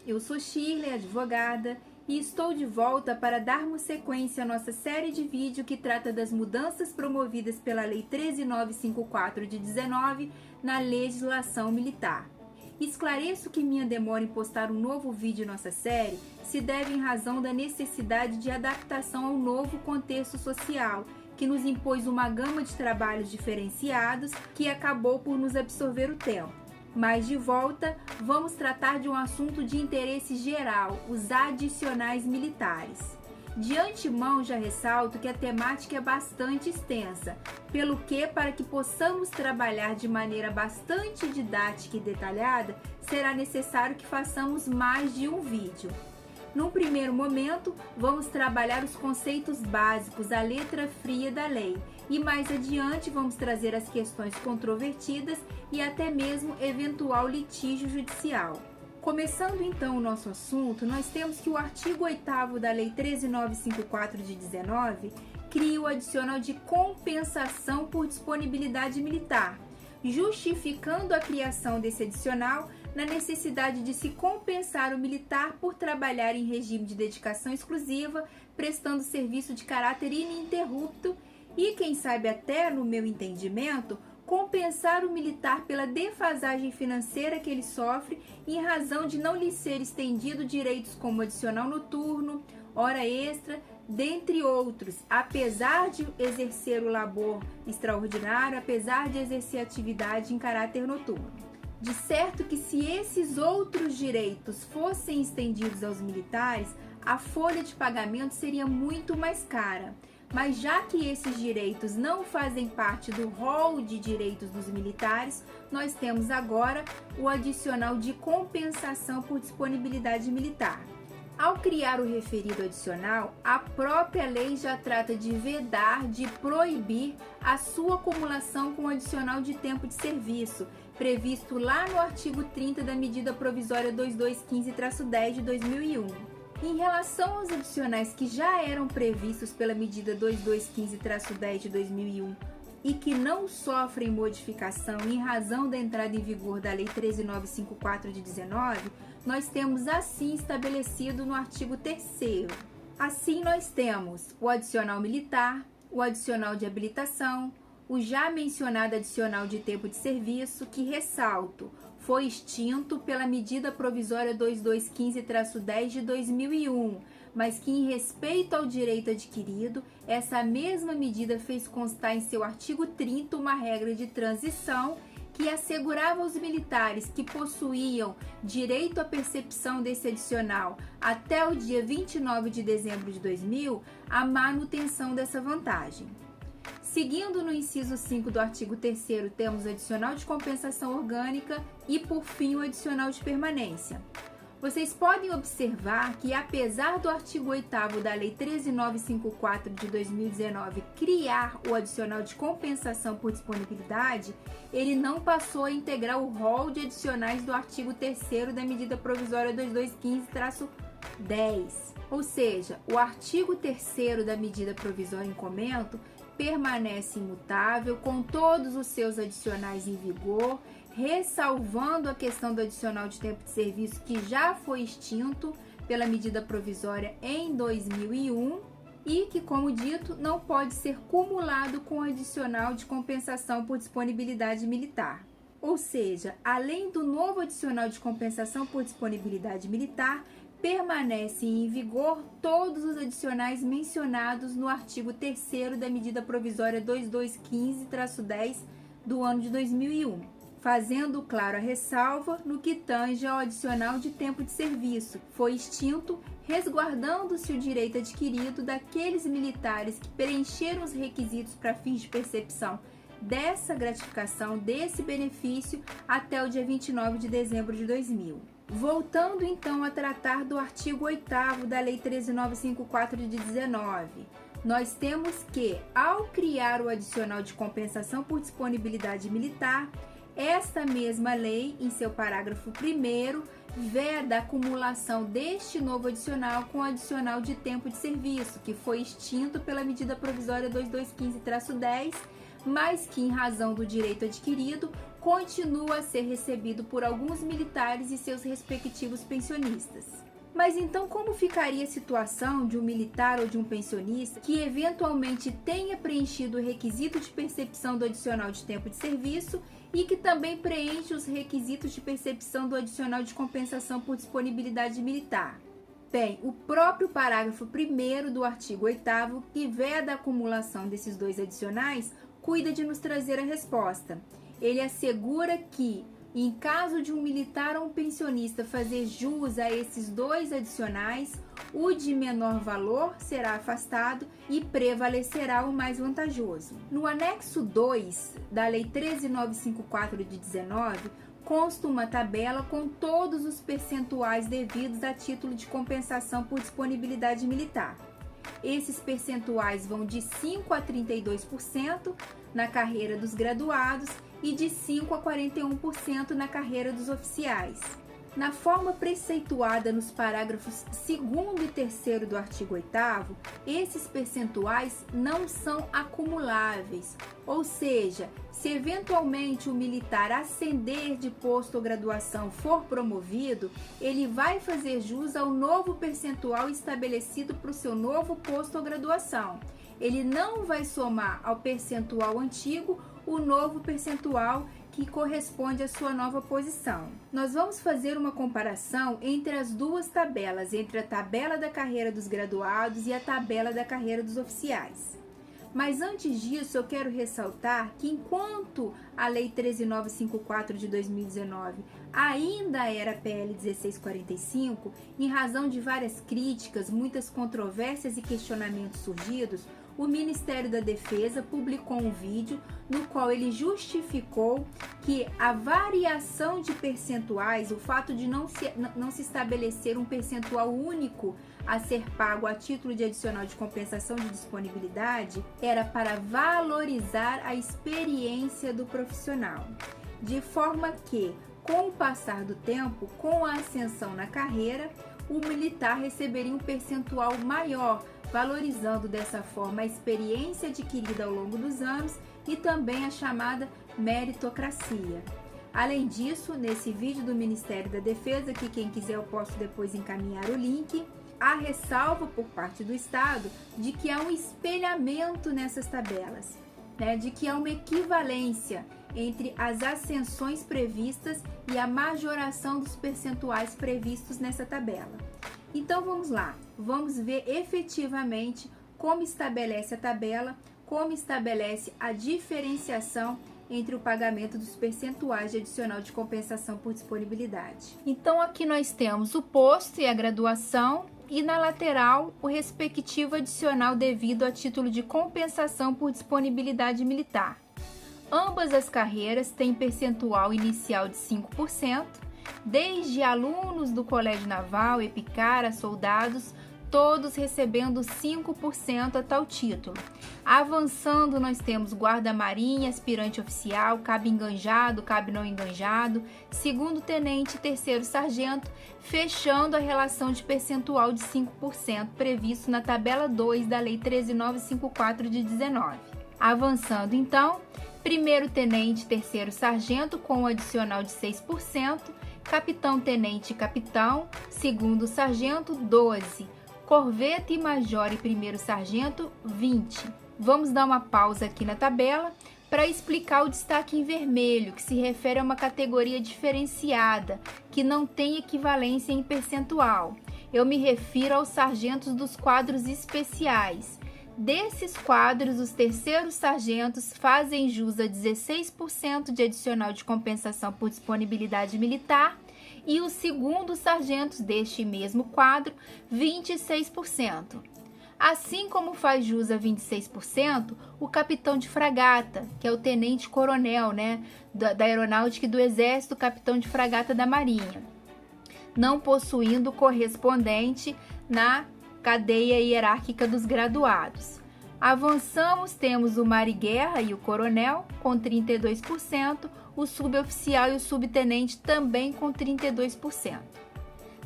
Eu sou Shirley, advogada, e estou de volta para darmos sequência à nossa série de vídeo que trata das mudanças promovidas pela Lei 13.954 de 19 na legislação militar. Esclareço que minha demora em postar um novo vídeo em nossa série se deve em razão da necessidade de adaptação ao novo contexto social, que nos impôs uma gama de trabalhos diferenciados que acabou por nos absorver o tempo. Mas de volta, vamos tratar de um assunto de interesse geral, os adicionais militares. De antemão já ressalto que a temática é bastante extensa, pelo que, para que possamos trabalhar de maneira bastante didática e detalhada, será necessário que façamos mais de um vídeo. Num primeiro momento, vamos trabalhar os conceitos básicos, a letra fria da lei, e mais adiante vamos trazer as questões controvertidas e até mesmo eventual litígio judicial. Começando então o nosso assunto, nós temos que o artigo 8º da Lei 13.954 de 19 cria o adicional de compensação por disponibilidade militar, justificando a criação desse adicional na necessidade de se compensar o militar por trabalhar em regime de dedicação exclusiva, prestando serviço de caráter ininterrupto e, quem sabe até, no meu entendimento, compensar o militar pela defasagem financeira que ele sofre em razão de não lhe ser estendido direitos como adicional noturno, hora extra, dentre outros, apesar de exercer o labor extraordinário, apesar de exercer atividade em caráter noturno. De certo que se esses outros direitos fossem estendidos aos militares, a folha de pagamento seria muito mais cara. Mas já que esses direitos não fazem parte do rol de direitos dos militares, nós temos agora o adicional de compensação por disponibilidade militar. Ao criar o referido adicional, a própria lei já trata de vedar, de proibir a sua acumulação com o adicional de tempo de serviço, previsto lá no artigo 30 da medida provisória 2215-10 de 2001. Em relação aos adicionais que já eram previstos pela medida 2215-10 de 2001 e que não sofrem modificação em razão da entrada em vigor da Lei 13.954 de 19, nós temos assim estabelecido no artigo 3º. Assim nós temos o adicional militar, o adicional de habilitação, o já mencionado adicional de tempo de serviço, que, ressalto, foi extinto pela medida provisória 2215-10 de 2001, mas que, em respeito ao direito adquirido, essa mesma medida fez constar em seu artigo 30 uma regra de transição que assegurava aos militares que possuíam direito à percepção desse adicional até o dia 29 de dezembro de 2000 a manutenção dessa vantagem. Seguindo no inciso 5 do artigo 3º, temos o adicional de compensação orgânica e, por fim, o adicional de permanência. Vocês podem observar que, apesar do artigo 8º da Lei 13.954 de 2019 criar o adicional de compensação por disponibilidade, ele não passou a integrar o rol de adicionais do artigo 3º da medida provisória 2215-10. Ou seja, o artigo 3º da medida provisória em comento permanece imutável, com todos os seus adicionais em vigor, ressalvando a questão do adicional de tempo de serviço que já foi extinto pela medida provisória em 2001 e que, como dito, não pode ser cumulado com o adicional de compensação por disponibilidade militar. Ou seja, além do novo adicional de compensação por disponibilidade militar, permanecem em vigor todos os adicionais mencionados no artigo 3º da medida provisória 2215-10 do ano de 2001, fazendo claro a ressalva no que tange ao adicional de tempo de serviço, foi extinto, resguardando-se o direito adquirido daqueles militares que preencheram os requisitos para fins de percepção dessa gratificação, desse benefício, até o dia 29 de dezembro de 2000. Voltando então a tratar do artigo 8º da Lei 13.954 de 19, nós temos que, ao criar o adicional de compensação por disponibilidade militar, esta mesma lei, em seu parágrafo 1º, veda a acumulação deste novo adicional com o adicional de tempo de serviço, que foi extinto pela medida provisória 2215-10, mas que, em razão do direito adquirido, continua a ser recebido por alguns militares e seus respectivos pensionistas. Mas então como ficaria a situação de um militar ou de um pensionista que eventualmente tenha preenchido o requisito de percepção do adicional de tempo de serviço e que também preenche os requisitos de percepção do adicional de compensação por disponibilidade militar? Bem, o próprio parágrafo 1º do artigo 8º, que veda a acumulação desses dois adicionais, cuida de nos trazer a resposta. Ele assegura que, em caso de um militar ou um pensionista fazer jus a esses dois adicionais, o de menor valor será afastado e prevalecerá o mais vantajoso. No anexo 2 da Lei 13.954 de 19, consta uma tabela com todos os percentuais devidos a título de compensação por disponibilidade militar. Esses percentuais vão de 5% a 32% na carreira dos graduados e de 5% a 41% na carreira dos oficiais. Na forma preceituada nos parágrafos 2º e 3º do artigo 8º, esses percentuais não são acumuláveis, ou seja, se eventualmente o militar ascender de posto ou graduação for promovido, ele vai fazer jus ao novo percentual estabelecido para o seu novo posto ou graduação. Ele não vai somar ao percentual antigo o novo percentual que corresponde à sua nova posição. Nós vamos fazer uma comparação entre as duas tabelas, entre a tabela da carreira dos graduados e a tabela da carreira dos oficiais. Mas antes disso, eu quero ressaltar que enquanto a Lei 13.954 de 2019 ainda era PL 1645, em razão de várias críticas, muitas controvérsias e questionamentos surgidos, o Ministério da Defesa publicou um vídeo no qual ele justificou que a variação de percentuais, o fato de não se estabelecer um percentual único a ser pago a título de adicional de compensação de disponibilidade, era para valorizar a experiência do profissional, de forma que, com o passar do tempo, com a ascensão na carreira, o militar receberia um percentual maior, valorizando dessa forma a experiência adquirida ao longo dos anos e também a chamada meritocracia. Além disso, nesse vídeo do Ministério da Defesa, que quem quiser eu posso depois encaminhar o link, há ressalva por parte do Estado de que há um espelhamento nessas tabelas, de que há uma equivalência entre as ascensões previstas e a majoração dos percentuais previstos nessa tabela. Então vamos lá, vamos ver efetivamente como estabelece a tabela, como estabelece a diferenciação entre o pagamento dos percentuais de adicional de compensação por disponibilidade. Então aqui nós temos o posto e a graduação e na lateral o respectivo adicional devido a título de compensação por disponibilidade militar. Ambas as carreiras têm percentual inicial de 5%, desde alunos do Colégio Naval, Epicara, soldados, todos recebendo 5% a tal título. Avançando, nós temos guarda-marinha, aspirante oficial, cabo enganjado, cabo não enganjado, segundo tenente e terceiro sargento, fechando a relação de percentual de 5% previsto na tabela 2 da Lei 13.954 de 19. Avançando, então, primeiro tenente e terceiro sargento com um adicional de 6%, capitão-tenente e capitão, segundo sargento, 12%, corveta e major e primeiro sargento, 20%. Vamos dar uma pausa aqui na tabela para explicar o destaque em vermelho, que se refere a uma categoria diferenciada, que não tem equivalência em percentual. Eu me refiro aos sargentos dos quadros especiais. Desses quadros, os terceiros sargentos fazem jus a 16% de adicional de compensação por disponibilidade militar e os segundos sargentos deste mesmo quadro, 26%. Assim como faz jus a 26%, o capitão de fragata, que é o tenente-coronel, da aeronáutica e do exército, capitão de fragata da marinha, não possuindo correspondente na cadeia hierárquica dos graduados. Avançamos, temos o mar-e-guerra e o coronel com 32%, o suboficial e o subtenente também com 32%.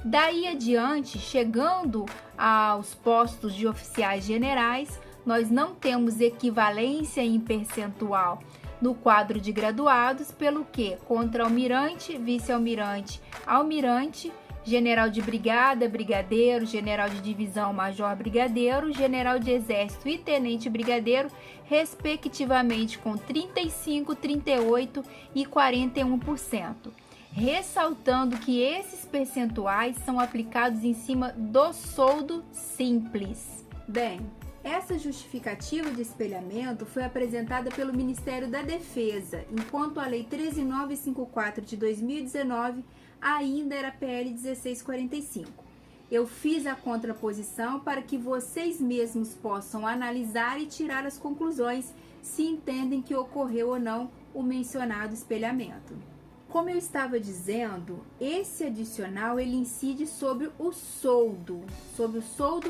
Daí adiante, chegando aos postos de oficiais generais, nós não temos equivalência em percentual no quadro de graduados pelo que? Contra-almirante, vice-almirante, almirante, general de brigada, brigadeiro, general de divisão, major brigadeiro, general de exército e tenente brigadeiro, respectivamente com 35%, 38% e 41%. Ressaltando que esses percentuais são aplicados em cima do soldo simples. Bem, essa justificativa de espelhamento foi apresentada pelo Ministério da Defesa, enquanto a Lei 13.954 de 2019 ainda era PL 1645. Eu fiz a contraposição para que vocês mesmos possam analisar e tirar as conclusões se entendem que ocorreu ou não o mencionado espelhamento. Como eu estava dizendo, esse adicional ele incide sobre o soldo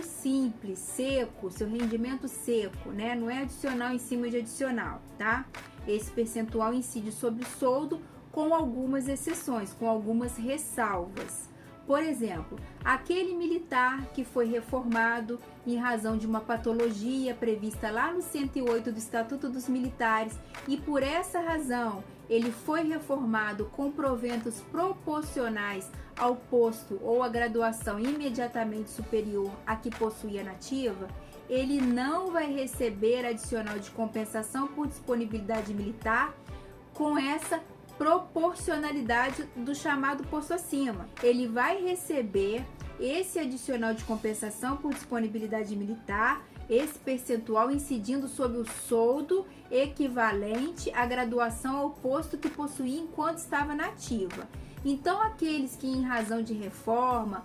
simples, seco, seu rendimento seco, né? Não é adicional em cima de adicional, tá? Esse percentual incide sobre o soldo com algumas exceções, com algumas ressalvas. Por exemplo, aquele militar que foi reformado em razão de uma patologia prevista lá no 108 do Estatuto dos Militares e por essa razão ele foi reformado com proventos proporcionais ao posto ou à graduação imediatamente superior a que possuía nativa, ele não vai receber adicional de compensação por disponibilidade militar com essa proporcionalidade do chamado posto acima. Ele vai receber esse adicional de compensação por disponibilidade militar, esse percentual incidindo sobre o soldo equivalente à graduação ao posto que possuía enquanto estava na ativa. Então, aqueles que em razão de reforma,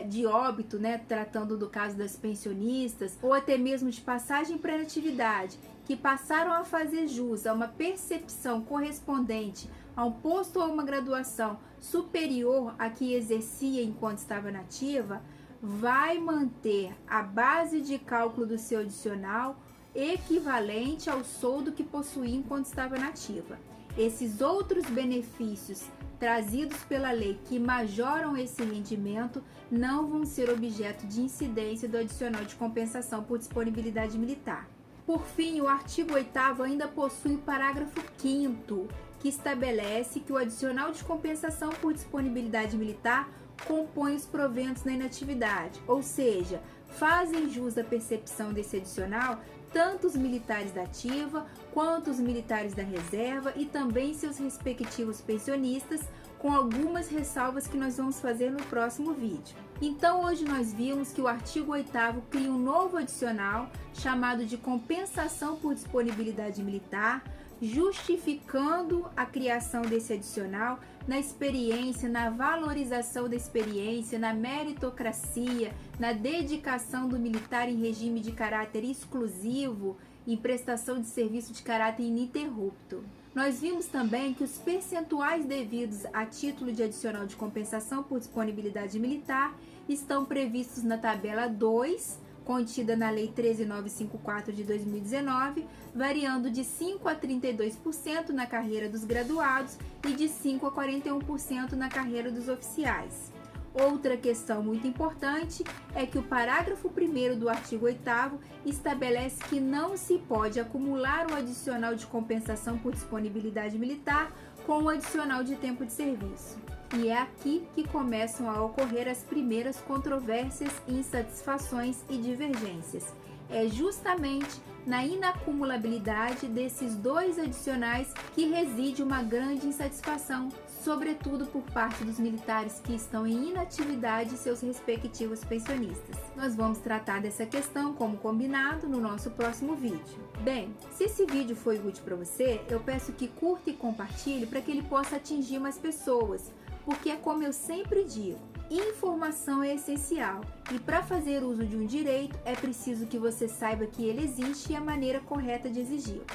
de óbito, né, tratando do caso das pensionistas, ou até mesmo de passagem para inatividade, que passaram a fazer jus a uma percepção correspondente a um posto ou uma graduação superior à que exercia enquanto estava nativa, vai manter a base de cálculo do seu adicional equivalente ao soldo que possuía enquanto estava nativa. Esses outros benefícios trazidos pela lei que majoram esse rendimento não vão ser objeto de incidência do adicional de compensação por disponibilidade militar. Por fim, o artigo 8º ainda possui o parágrafo 5º, que estabelece que o adicional de compensação por disponibilidade militar compõe os proventos na inatividade, ou seja, fazem jus à percepção desse adicional tanto os militares da ativa quanto os militares da reserva e também seus respectivos pensionistas, com algumas ressalvas que nós vamos fazer no próximo vídeo. Então, hoje nós vimos que o artigo 8º cria um novo adicional chamado de compensação por disponibilidade militar, justificando a criação desse adicional na experiência, na valorização da experiência, na meritocracia, na dedicação do militar em regime de caráter exclusivo, em prestação de serviço de caráter ininterrupto. Nós vimos também que os percentuais devidos a título de adicional de compensação por disponibilidade militar estão previstos na tabela 2, contida na Lei 13.954 de 2019, variando de 5% a 32% na carreira dos graduados e de 5% a 41% na carreira dos oficiais. Outra questão muito importante é que o parágrafo 1º do artigo 8º estabelece que não se pode acumular o adicional de compensação por disponibilidade militar com o adicional de tempo de serviço. E é aqui que começam a ocorrer as primeiras controvérsias, insatisfações e divergências. É justamente na inacumulabilidade desses dois adicionais que reside uma grande insatisfação, sobretudo por parte dos militares que estão em inatividade e seus respectivos pensionistas. Nós vamos tratar dessa questão, como combinado, no nosso próximo vídeo. Bem, se esse vídeo foi útil para você, eu peço que curta e compartilhe para que ele possa atingir mais pessoas, porque é como eu sempre digo, informação é essencial e para fazer uso de um direito é preciso que você saiba que ele existe e a maneira correta de exigi-lo.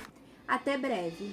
Até breve!